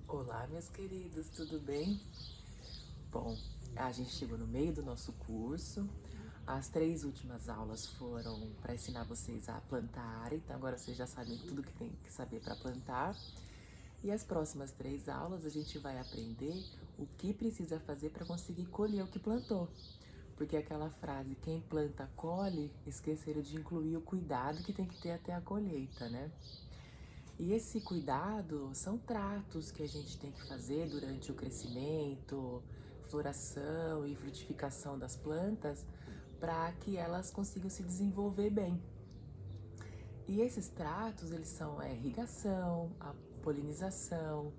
Olá, meus queridos, tudo bem? Bom, a gente chegou no meio do nosso curso. As 3 últimas aulas foram para ensinar vocês a plantar, então agora vocês já sabem tudo que tem que saber para plantar. E as próximas 3 aulas a gente vai aprender o que precisa fazer para conseguir colher o que plantou. Porque aquela frase, quem planta colhe, esqueceram de incluir o cuidado que tem que ter até a colheita, né? E esse cuidado são tratos que a gente tem que fazer durante o crescimento, floração e frutificação das plantas para que elas consigam se desenvolver bem. E esses tratos, eles são a irrigação, a polinização,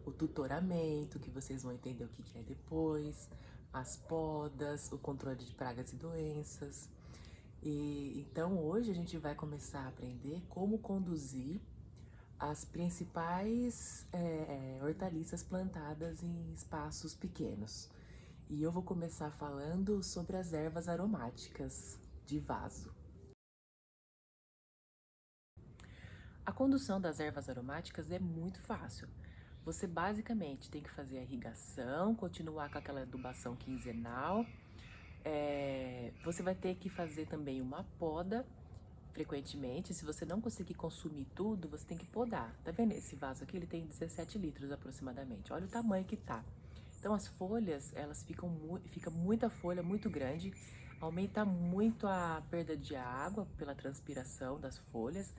o tutoramento, que vocês vão entender o que é depois, as podas, o controle de pragas e doenças. E então hoje a gente vai começar a aprender como conduzir as principais hortaliças plantadas em espaços pequenos. E eu vou começar falando sobre as ervas aromáticas de vaso. A condução das ervas aromáticas é muito fácil. Você basicamente tem que fazer a irrigação, continuar com aquela adubação quinzenal. Você vai ter que fazer também uma poda frequentemente. Se você não conseguir consumir tudo, você tem que podar. Tá vendo esse vaso aqui? Ele tem 17 litros aproximadamente. Olha o tamanho que tá. Então as folhas, elas fica muita folha, muito grande, aumenta muito a perda de água pela transpiração das folhas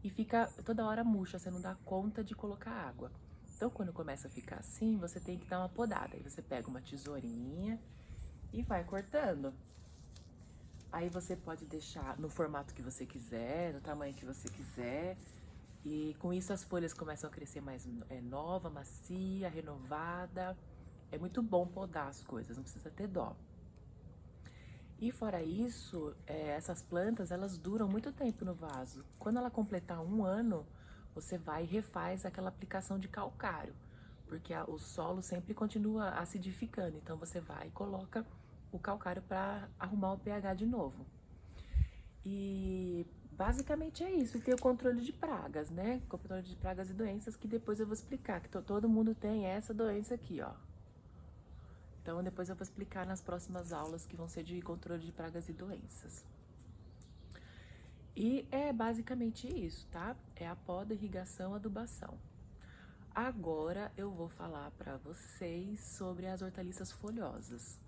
e fica toda hora murcha, você não dá conta de colocar água. Então quando começa a ficar assim, você tem que dar uma podada. Aí você pega uma tesourinha e vai cortando. Aí você pode deixar no formato que você quiser, no tamanho que você quiser. E com isso as folhas começam a crescer mais nova, macia, renovada. É muito bom podar as coisas, não precisa ter dó. E fora isso, essas plantas elas duram muito tempo no vaso. Quando ela completar 1 ano, você vai e refaz aquela aplicação de calcário, porque o solo sempre continua acidificando. Então você vai e coloca o calcário para arrumar o pH de novo. E basicamente é isso. E tem o controle de pragas, né? Controle de pragas e doenças, que depois eu vou explicar, que todo mundo tem essa doença aqui, ó. Então depois eu vou explicar nas próximas aulas que vão ser de controle de pragas e doenças. E é basicamente isso, tá? É a poda, irrigação, adubação. Agora eu vou falar para vocês sobre as hortaliças folhosas.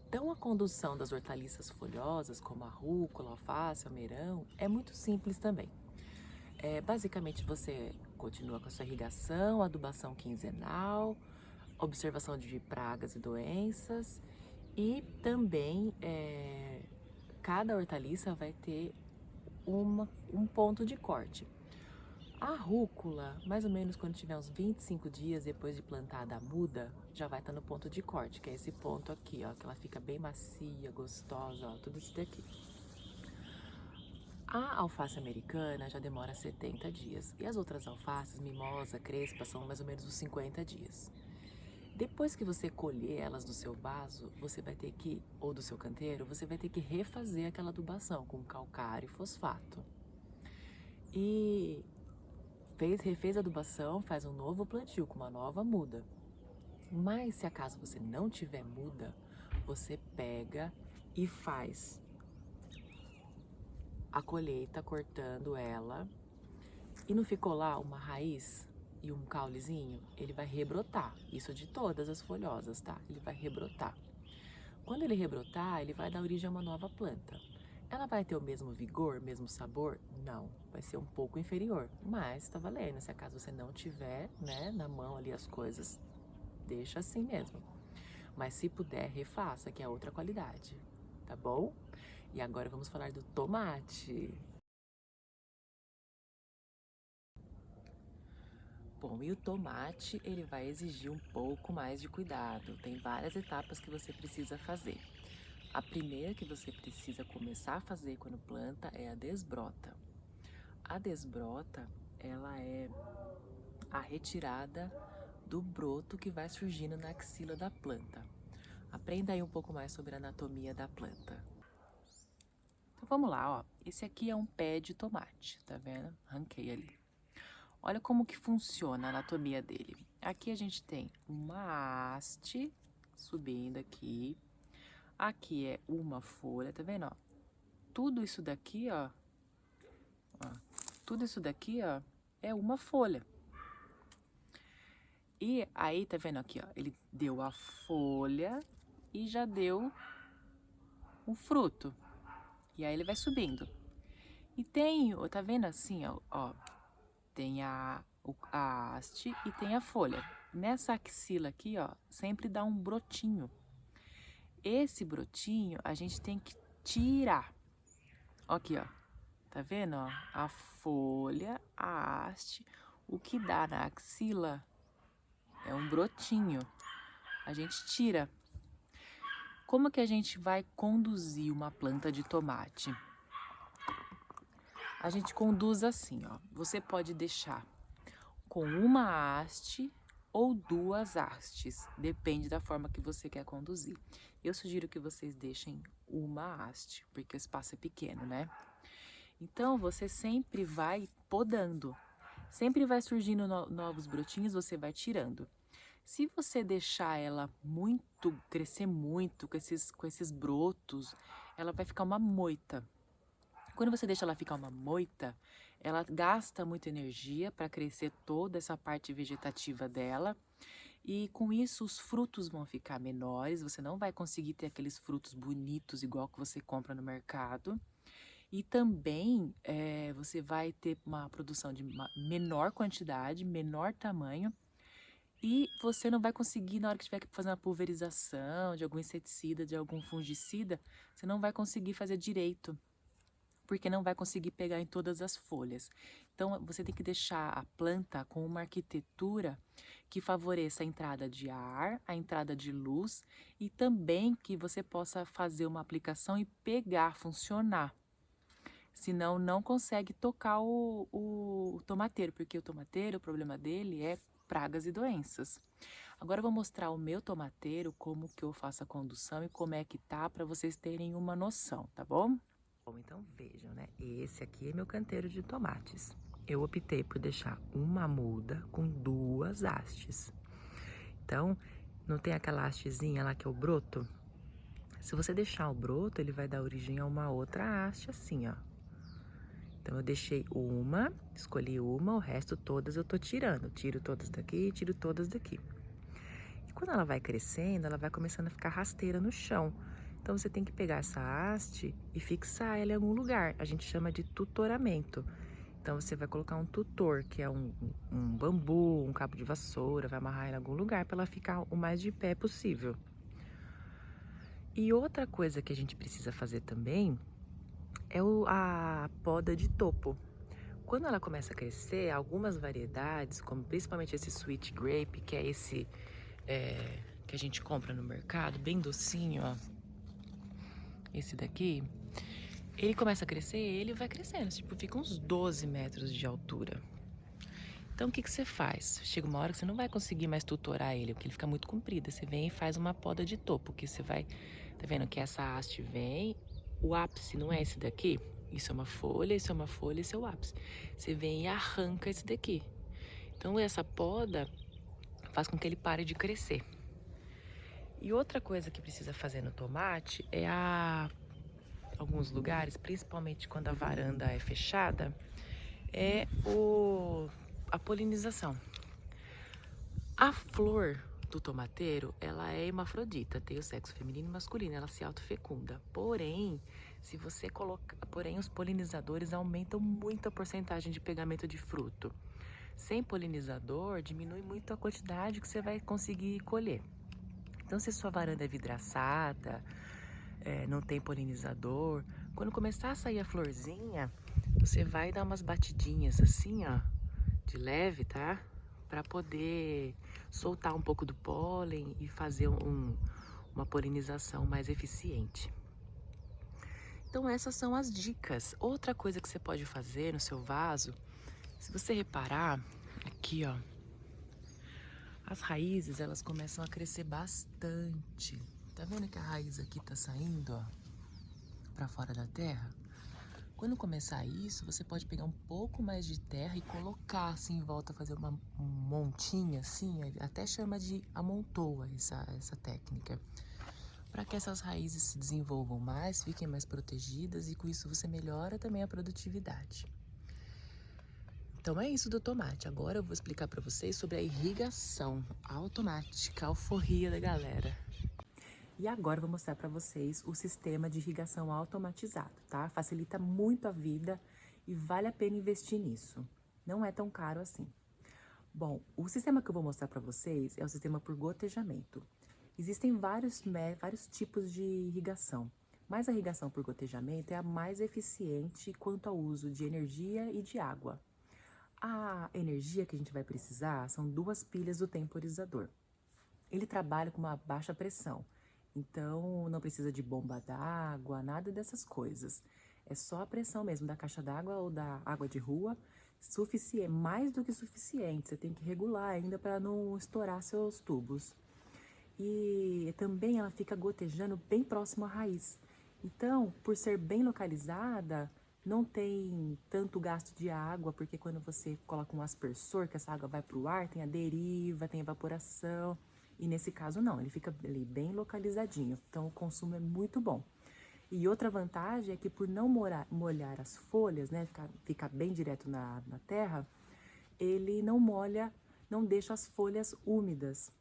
Então, a condução das hortaliças folhosas, como a rúcula, alface, almeirão, é muito simples também. Basicamente, você continua com a sua irrigação, adubação quinzenal, observação de pragas e doenças e também cada hortaliça vai ter um ponto de corte. A rúcula, mais ou menos quando tiver uns 25 dias depois de plantada a muda, já vai estar no ponto de corte, que é esse ponto aqui, ó, que ela fica bem macia, gostosa, ó, tudo isso daqui. A alface americana já demora 70 dias e as outras alfaces, mimosa, crespa, são mais ou menos uns 50 dias. Depois que você colher elas do seu vaso, você vai ter que, ou do seu canteiro, você vai ter que refazer aquela adubação com calcário e fosfato. E refez a adubação, faz um novo plantio com uma nova muda. Mas se acaso você não tiver muda, você pega e faz a colheita cortando ela e não ficou lá uma raiz e um caulezinho, ele vai rebrotar. Isso de todas as folhosas, tá? Ele vai rebrotar. Quando ele rebrotar, ele vai dar origem a uma nova planta. Ela vai ter o mesmo vigor, mesmo sabor? Não, vai ser um pouco inferior, mas tá valendo. Se acaso você não tiver, né, na mão ali as coisas, deixa assim mesmo. Mas se puder, refaça, que é outra qualidade, tá bom? E agora vamos falar do tomate. Bom, e o tomate, ele vai exigir um pouco mais de cuidado. Tem várias etapas que você precisa fazer. A primeira que você precisa começar a fazer quando planta é a desbrota. A desbrota, ela é a retirada do broto que vai surgindo na axila da planta. Aprenda aí um pouco mais sobre a anatomia da planta. Então vamos lá, ó. Esse aqui é um pé de tomate, tá vendo? Ranquei ali. Olha como que funciona a anatomia dele. Aqui a gente tem uma haste subindo aqui. Aqui é uma folha, tá vendo, ó? Tudo isso daqui, ó, tudo isso daqui, ó, é uma folha. E aí, tá vendo aqui, ó, ele deu a folha e já deu o fruto. E aí ele vai subindo. E tem, tá vendo assim, ó, tem a haste e tem a folha. Nessa axila aqui, ó, sempre dá um brotinho. Esse brotinho a gente tem que tirar. Ó aqui, ó. Tá vendo, ó? A folha, a haste, o que dá na axila é um brotinho. A gente tira. Como que a gente vai conduzir uma planta de tomate? A gente conduz assim, ó. Você pode deixar com uma haste ou duas hastes, depende da forma que você quer conduzir. Eu sugiro que vocês deixem uma haste, porque o espaço é pequeno, né? Então, você sempre vai podando. Sempre vai surgindo novos brotinhos, você vai tirando. Se você deixar ela crescer muito, com esses brotos, ela vai ficar uma moita. Quando você deixa ela ficar uma moita, ela gasta muita energia para crescer toda essa parte vegetativa dela. E com isso os frutos vão ficar menores, você não vai conseguir ter aqueles frutos bonitos igual que você compra no mercado. E também você vai ter uma produção de menor quantidade, menor tamanho, e você não vai conseguir, na hora que tiver que fazer uma pulverização de algum inseticida, de algum fungicida, você não vai conseguir fazer direito, porque não vai conseguir pegar em todas as folhas. Então, você tem que deixar a planta com uma arquitetura que favoreça a entrada de ar, a entrada de luz, e também que você possa fazer uma aplicação e pegar, funcionar. Senão não consegue tocar o tomateiro, porque o tomateiro, o problema dele é pragas e doenças. Agora eu vou mostrar o meu tomateiro, como que eu faço a condução e como é que tá, para vocês terem uma noção, tá bom? Bom, então vejam, né? Esse aqui é meu canteiro de tomates. Eu optei por deixar uma muda com duas hastes. Então, não tem aquela hastezinha lá que é o broto? Se você deixar o broto, ele vai dar origem a uma outra haste assim, ó. Então, eu deixei uma, escolhi uma, o resto todas eu tô tirando. Tiro todas daqui, tiro todas daqui. E quando ela vai crescendo, ela vai começando a ficar rasteira no chão. Então, você tem que pegar essa haste e fixar ela em algum lugar. A gente chama de tutoramento. Então, você vai colocar um tutor, que é um bambu, um cabo de vassoura, vai amarrar ela em algum lugar para ela ficar o mais de pé possível. E outra coisa que a gente precisa fazer também é a poda de topo. Quando ela começa a crescer, algumas variedades, como principalmente esse sweet grape, que é esse que a gente compra no mercado, bem docinho, ó. Esse daqui, ele começa a crescer, ele vai crescendo, tipo, fica uns 12 metros de altura. Então, o que que você faz? Chega uma hora que você não vai conseguir mais tutorar ele, porque ele fica muito comprido. Você vem e faz uma poda de topo, que você vai... Tá vendo que essa haste vem, o ápice não é esse daqui? Isso é uma folha, isso é uma folha, esse é o ápice. Você vem e arranca esse daqui. Então, essa poda faz com que ele pare de crescer. E outra coisa que precisa fazer no tomate é alguns lugares, principalmente quando a varanda é fechada, é a polinização. A flor do tomateiro, ela é hermafrodita, tem o sexo feminino e masculino, ela se autofecunda. Porém, se você porém os polinizadores aumentam muito a porcentagem de pegamento de fruto. Sem polinizador, diminui muito a quantidade que você vai conseguir colher. Então, se sua varanda é vidraçada, não tem polinizador, quando começar a sair a florzinha, você vai dar umas batidinhas assim, ó, de leve, tá? Para poder soltar um pouco do pólen e fazer uma polinização mais eficiente. Então, essas são as dicas. Outra coisa que você pode fazer no seu vaso, se você reparar, aqui, ó, as raízes, elas começam a crescer bastante. Tá vendo que a raiz aqui tá saindo, ó, pra fora da terra? Quando começar isso, você pode pegar um pouco mais de terra e colocar assim em volta, fazer um montinho assim, até chama de amontoa essa técnica, para que essas raízes se desenvolvam mais, fiquem mais protegidas e com isso você melhora também a produtividade. Então é isso do tomate. Agora eu vou explicar para vocês sobre a irrigação automática, a alforria da galera. E agora eu vou mostrar para vocês o sistema de irrigação automatizado, tá? Facilita muito a vida e vale a pena investir nisso. Não é tão caro assim. Bom, o sistema que eu vou mostrar para vocês é o sistema por gotejamento. Existem vários tipos de irrigação, mas a irrigação por gotejamento é a mais eficiente quanto ao uso de energia e de água. A energia que a gente vai precisar são 2 pilhas do temporizador. Ele trabalha com uma baixa pressão. Então, não precisa de bomba d'água, nada dessas coisas. É só a pressão mesmo da caixa d'água ou da água de rua, suficiente, mais do que suficiente. Você tem que regular ainda para não estourar seus tubos. E também ela fica gotejando bem próximo à raiz. Então, por ser bem localizada, não tem tanto gasto de água, porque quando você coloca um aspersor, que essa água vai para o ar, tem a deriva, tem evaporação. E nesse caso não, ele fica ali bem localizadinho, então o consumo é muito bom. E outra vantagem é que por não molhar as folhas, né, ficar bem direto na terra, ele não molha, não deixa as folhas úmidas.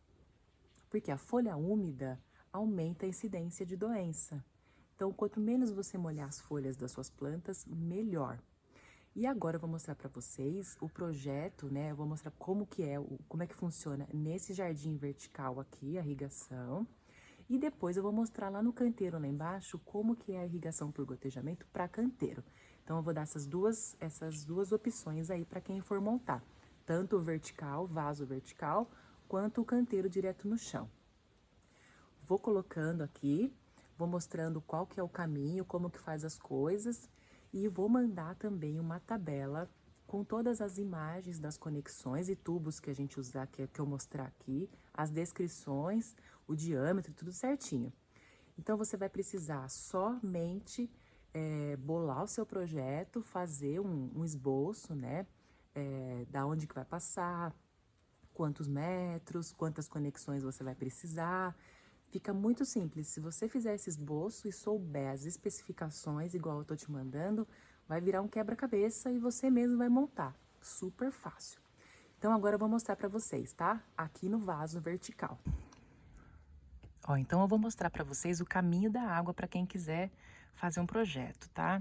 Porque a folha úmida aumenta a incidência de doença. Então, quanto menos você molhar as folhas das suas plantas, melhor. E agora eu vou mostrar para vocês o projeto, né? Eu vou mostrar como é que funciona nesse jardim vertical aqui, a irrigação. E depois eu vou mostrar lá no canteiro, lá embaixo, como que é a irrigação por gotejamento para canteiro. Então eu vou dar essas duas opções aí para quem for montar. Tanto o vertical, vaso vertical, quanto o canteiro direto no chão. Vou colocando aqui, vou mostrando qual que é o caminho, como que faz as coisas. E vou mandar também uma tabela com todas as imagens das conexões e tubos que a gente usar, que eu mostrar aqui, as descrições, o diâmetro, tudo certinho. Então, você vai precisar somente bolar o seu projeto, fazer um esboço, né? Da onde que vai passar, quantos metros, quantas conexões você vai precisar. Fica muito simples. Se você fizer esse esboço e souber as especificações, igual eu tô te mandando, vai virar um quebra-cabeça e você mesmo vai montar. Super fácil. Então, agora eu vou mostrar para vocês, tá? Aqui no vaso vertical. Ó, então eu vou mostrar para vocês o caminho da água para quem quiser fazer um projeto, tá?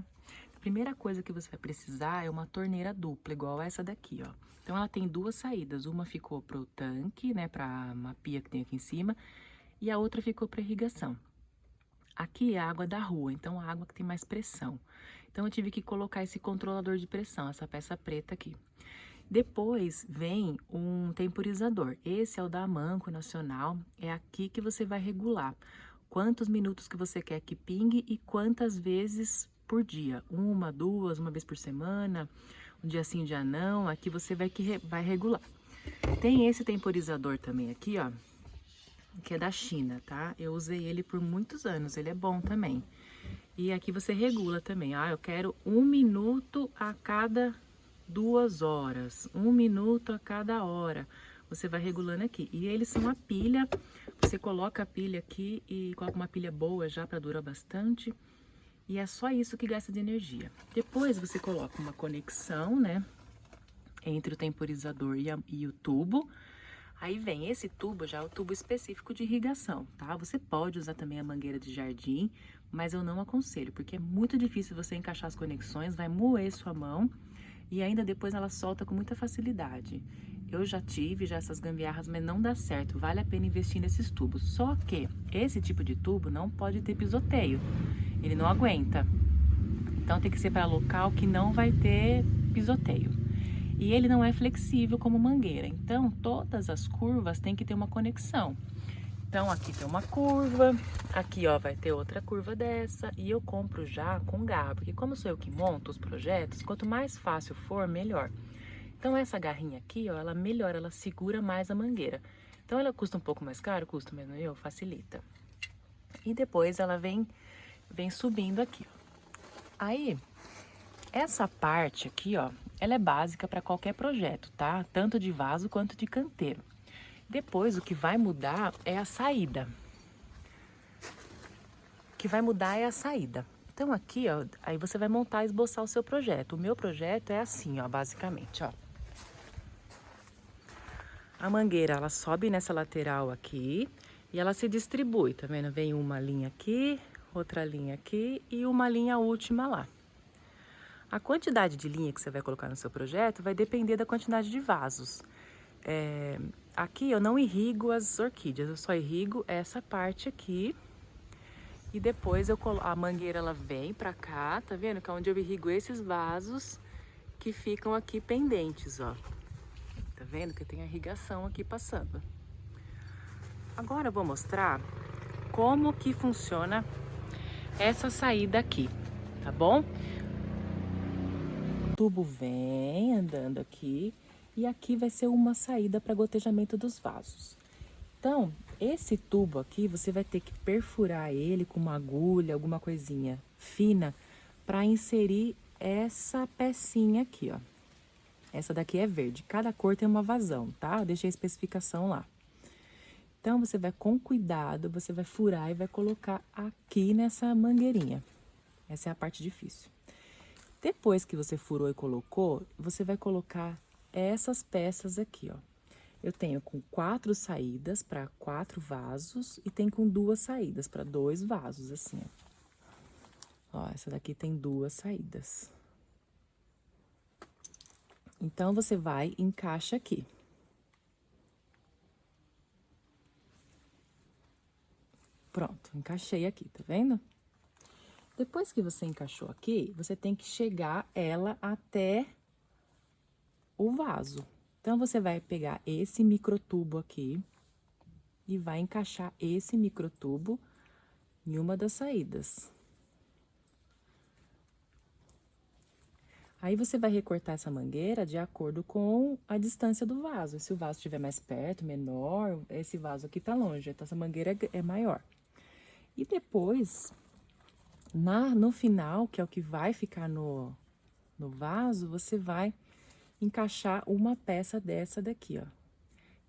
A primeira coisa que você vai precisar é uma torneira dupla, igual essa daqui, ó. Então, ela tem 2 saídas. Uma ficou pro tanque, né, para uma pia que tem aqui em cima, e a outra ficou para irrigação. Aqui é a água da rua, então a água que tem mais pressão. Então eu tive que colocar esse controlador de pressão, essa peça preta aqui. Depois vem um temporizador. Esse é o da Amanco Nacional. É aqui que você vai regular quantos minutos que você quer que pingue e quantas vezes por dia. 1, 2, uma vez por semana, um dia sim, um dia não. Aqui você vai regular. Tem esse temporizador também aqui, ó, que é da China, tá? Eu usei ele por muitos anos, ele é bom também. E aqui você regula também, eu quero 1 minuto a cada 2 horas, 1 minuto a cada hora. Você vai regulando aqui. E eles são a pilha, você coloca a pilha aqui e coloca uma pilha boa já para durar bastante. E é só isso que gasta de energia. Depois você coloca uma conexão, né, entre o temporizador e o tubo. Aí vem esse tubo, já é o tubo específico de irrigação, tá? Você pode usar também a mangueira de jardim, mas eu não aconselho, porque é muito difícil você encaixar as conexões, vai moer sua mão e ainda depois ela solta com muita facilidade. Eu já tive essas gambiarras, mas não dá certo, vale a pena investir nesses tubos. Só que esse tipo de tubo não pode ter pisoteio, ele não aguenta. Então tem que ser para local que não vai ter pisoteio. E ele não é flexível como mangueira, então todas as curvas têm que ter uma conexão. Então aqui tem uma curva, aqui ó vai ter outra curva dessa, e eu compro já com garra, porque como sou eu que monto os projetos, quanto mais fácil for, melhor. Então essa garrinha aqui, ó, ela melhora, ela segura mais a mangueira. Então ela custa um pouco mais caro, custa mesmo eu, facilita. E depois ela vem subindo aqui, ó. Aí Essa parte aqui, ó, ela é básica para qualquer projeto, tá? Tanto de vaso quanto de canteiro. Depois, o que vai mudar é a saída. O que vai mudar é a saída. Então aqui, ó, aí você vai montar e esboçar o seu projeto. O meu projeto é assim, ó, basicamente, ó. A mangueira, ela sobe nessa lateral aqui e ela se distribui, tá vendo? Vem uma linha aqui, outra linha aqui e uma linha última lá. A quantidade de linha que você vai colocar no seu projeto vai depender da quantidade de vasos. Aqui eu não irrigo as orquídeas, eu só irrigo essa parte aqui. E depois a mangueira ela vem pra cá, tá vendo? Que é onde eu irrigo esses vasos que ficam aqui pendentes, ó. Tá vendo que tem a irrigação aqui passando. Agora eu vou mostrar como que funciona essa saída aqui, tá bom? O tubo vem andando aqui e aqui vai ser uma saída para gotejamento dos vasos. Então, esse tubo aqui, você vai ter que perfurar ele com uma agulha, alguma coisinha fina, para inserir essa pecinha aqui, ó. Essa daqui é verde, cada cor tem uma vazão, tá? Eu deixei a especificação lá. Então, você vai com cuidado, você vai furar e vai colocar aqui nessa mangueirinha. Essa é a parte difícil. Depois que você furou e colocou, você vai colocar essas peças aqui, ó. Eu tenho com 4 saídas para 4 vasos e tem com 2 saídas para 2 vasos, assim, ó. Ó, essa daqui tem 2 saídas. Então, você vai e encaixa aqui. Pronto, encaixei aqui, tá vendo? Depois que você encaixou aqui, você tem que chegar ela até o vaso. Então, você vai pegar esse microtubo aqui e vai encaixar esse microtubo em uma das saídas. Aí, você vai recortar essa mangueira de acordo com a distância do vaso. Se o vaso estiver mais perto, menor, esse vaso aqui tá longe, então essa mangueira é maior. E depois, no final, que é o que vai ficar no vaso, você vai encaixar uma peça dessa daqui, ó.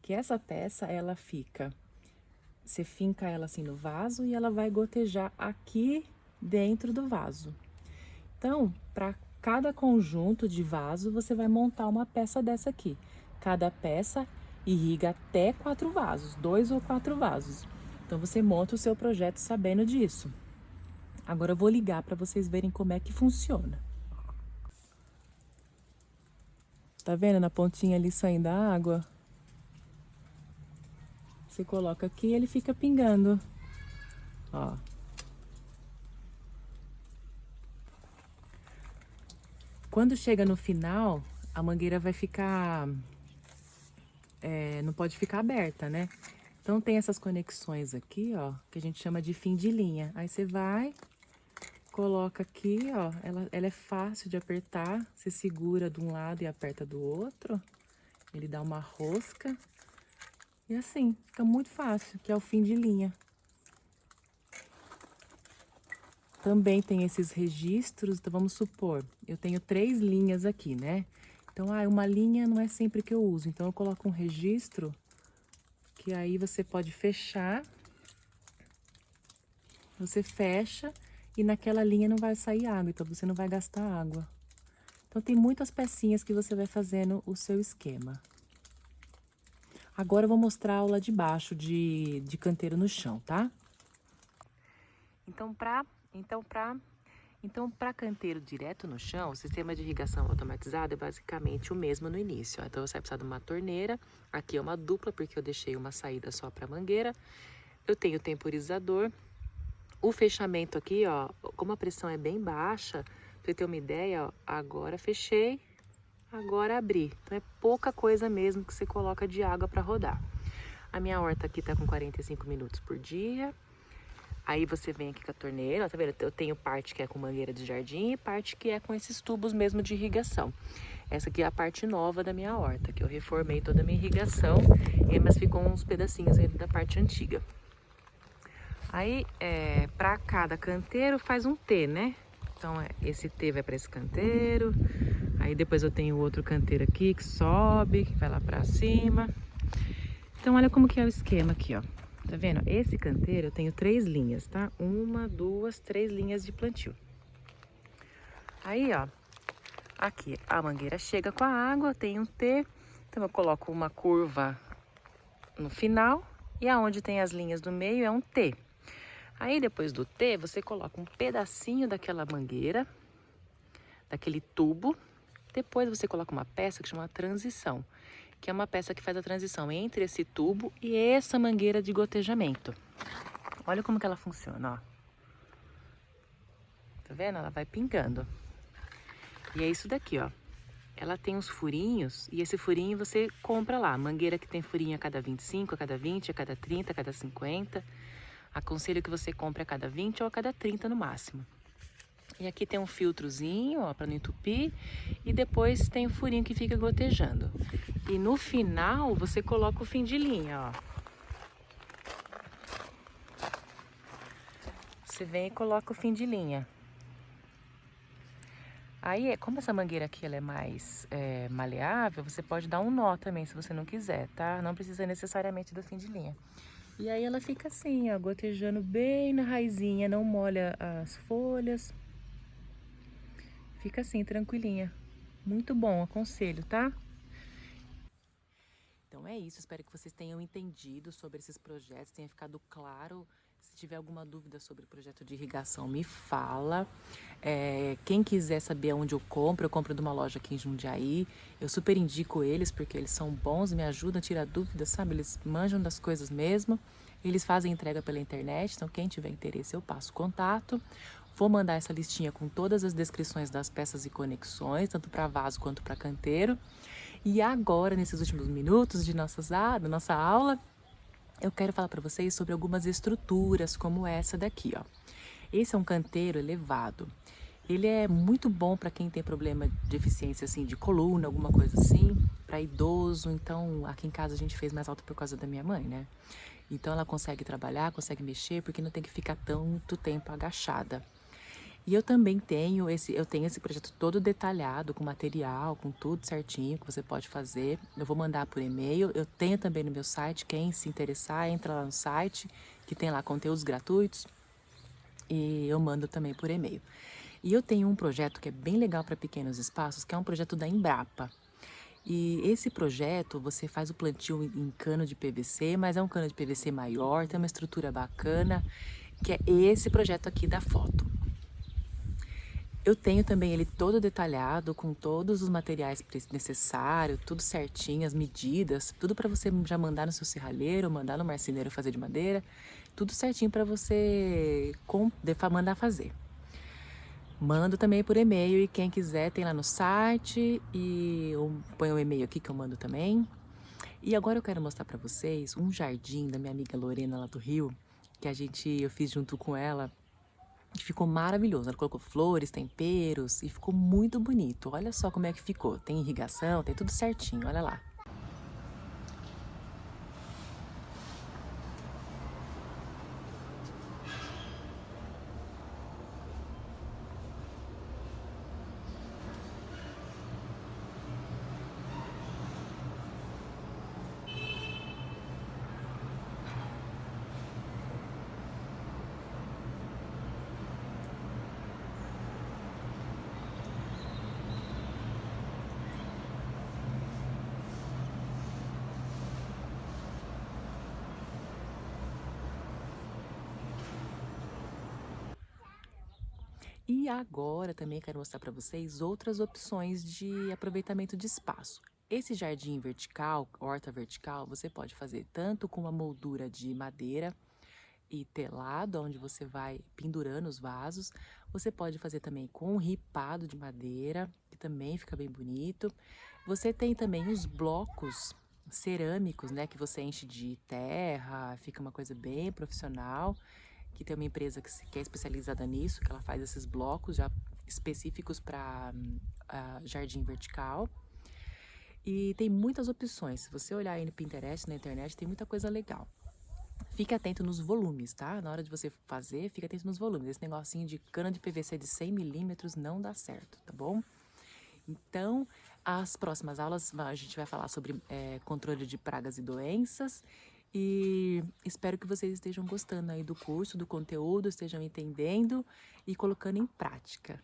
Que essa peça, ela fica... Você finca ela assim no vaso e ela vai gotejar aqui dentro do vaso. Então, para cada conjunto de vaso, você vai montar uma peça dessa aqui. Cada peça irriga até 4 vasos, 2 ou 4 vasos. Então, você monta o seu projeto sabendo disso. Agora, eu vou ligar para vocês verem como é que funciona. Tá vendo na pontinha ali saindo a água? Você coloca aqui e ele fica pingando. Ó. Quando chega no final, a mangueira vai ficar... não pode ficar aberta, né? Então, tem essas conexões aqui, ó, que a gente chama de fim de linha. Aí, você vai, coloca aqui, ó, ela é fácil de apertar. Você segura de um lado e aperta do outro. Ele dá uma rosca. E assim, fica muito fácil, que é o fim de linha. Também tem esses registros, então vamos supor, eu tenho 3 linhas aqui, né? Então, uma linha não é sempre que eu uso, então eu coloco um registro, que aí você pode fechar, você fecha e naquela linha não vai sair água, então você não vai gastar água. Então, tem muitas pecinhas que você vai fazendo o seu esquema. Agora eu vou mostrar a aula de baixo de canteiro no chão, tá? Então, para canteiro direto no chão, o sistema de irrigação automatizado é basicamente o mesmo no início. Ó. Então, você vai precisar de uma torneira. Aqui é uma dupla, porque eu deixei uma saída só para mangueira. Eu tenho o temporizador. O fechamento aqui, ó, como a pressão é bem baixa, pra você ter uma ideia, ó, agora fechei, agora abri. Então, é pouca coisa mesmo que você coloca de água para rodar. A minha horta aqui tá com 45 minutos por dia. Aí você vem aqui com a torneira, ó, tá vendo? Eu tenho parte que é com mangueira de jardim e parte que é com esses tubos mesmo de irrigação. Essa aqui é a parte nova da minha horta, que eu reformei toda a minha irrigação, mas ficou uns pedacinhos ainda da parte antiga. Aí, para cada canteiro faz um T, né? Então, esse T vai para esse canteiro. Aí depois eu tenho outro canteiro aqui que sobe, que vai lá pra cima. Então, olha como que é o esquema aqui, ó. Tá vendo? Esse canteiro eu tenho 3 linhas, tá? 1, 2, 3 linhas de plantio. Aí, ó, aqui a mangueira chega com a água, tem um T. Então, eu coloco uma curva no final. E aonde tem as linhas do meio é um T. Aí, depois do T, você coloca um pedacinho daquela mangueira, daquele tubo. Depois você coloca uma peça que chama transição, que é uma peça que faz a transição entre esse tubo e essa mangueira de gotejamento. Olha como que ela funciona, ó. Tá vendo? Ela vai pingando. E é isso daqui, ó. Ela tem uns furinhos e esse furinho você compra lá. Mangueira que tem furinho a cada 25, a cada 20, a cada 30, a cada 50. Aconselho que você compre a cada 20 ou a cada 30 no máximo. E aqui tem um filtrozinho, ó, para não entupir. E depois tem o furinho que fica gotejando. E no final você coloca o fim de linha, ó. Você vem e coloca o fim de linha. Aí, como essa mangueira aqui ela é mais maleável, você pode dar um nó também, se você não quiser, tá? Não precisa necessariamente do fim de linha. E aí ela fica assim, ó, gotejando bem na raizinha, não molha as folhas. Fica assim, tranquilinha. Muito bom, aconselho, tá? Então é isso, espero que vocês tenham entendido sobre esses projetos, tenha ficado claro. Se tiver alguma dúvida sobre o projeto de irrigação, me fala. Quem quiser saber onde eu compro de uma loja aqui em Jundiaí. Eu super indico eles, porque eles são bons, me ajudam a tirar dúvidas, sabe? Eles manjam das coisas mesmo. Eles fazem entrega pela internet, então quem tiver interesse eu passo contato. Vou mandar essa listinha com todas as descrições das peças e conexões, tanto para vaso quanto para canteiro. E agora, nesses últimos minutos da nossa aula, eu quero falar para vocês sobre algumas estruturas como essa daqui, ó. Esse é um canteiro elevado. Ele é muito bom para quem tem problema de deficiência assim de coluna, alguma coisa assim, para idoso. Então, aqui em casa a gente fez mais alto por causa da minha mãe, né? Então ela consegue trabalhar, consegue mexer, porque não tem que ficar tanto tempo agachada. E eu também tenho esse projeto todo detalhado, com material, com tudo certinho que você pode fazer. Eu vou mandar por e-mail. Eu tenho também no meu site, quem se interessar, entra lá no site, que tem lá conteúdos gratuitos. E eu mando também por e-mail. E eu tenho um projeto que é bem legal para pequenos espaços, que é um projeto da Embrapa. E esse projeto, você faz o plantio em cano de PVC, mas é um cano de PVC maior, tem uma estrutura bacana, que é esse projeto aqui da foto. Eu tenho também ele todo detalhado, com todos os materiais necessários, tudo certinho, as medidas, tudo para você já mandar no seu serralheiro, mandar no marceneiro fazer de madeira, tudo certinho para você mandar fazer. Mando também por e-mail e quem quiser tem lá no site e eu ponho o e-mail aqui que eu mando também. E agora eu quero mostrar para vocês um jardim da minha amiga Lorena lá do Rio, que eu fiz junto com ela. Que ficou maravilhoso. Ela colocou flores, temperos e ficou muito bonito. Olha só como é que ficou. Tem irrigação, tem tudo certinho, olha lá. E agora também quero mostrar para vocês outras opções de aproveitamento de espaço. Esse jardim vertical, horta vertical, você pode fazer tanto com uma moldura de madeira e telado, onde você vai pendurando os vasos. Você pode fazer também com um ripado de madeira, que também fica bem bonito. Você tem também os blocos cerâmicos, né, que você enche de terra, fica uma coisa bem profissional, que tem uma empresa que é especializada nisso, que ela faz esses blocos já específicos para jardim vertical. E tem muitas opções. Se você olhar aí no Pinterest, na internet, tem muita coisa legal. fique atento nos volumes, tá? Na hora de você fazer, fique atento nos volumes. Esse negocinho de cana de PVC de 100 milímetros não dá certo, tá bom? Então, as próximas aulas a gente vai falar sobre controle de pragas e doenças e espero que vocês estejam gostando aí do curso, do conteúdo, estejam entendendo e colocando em prática.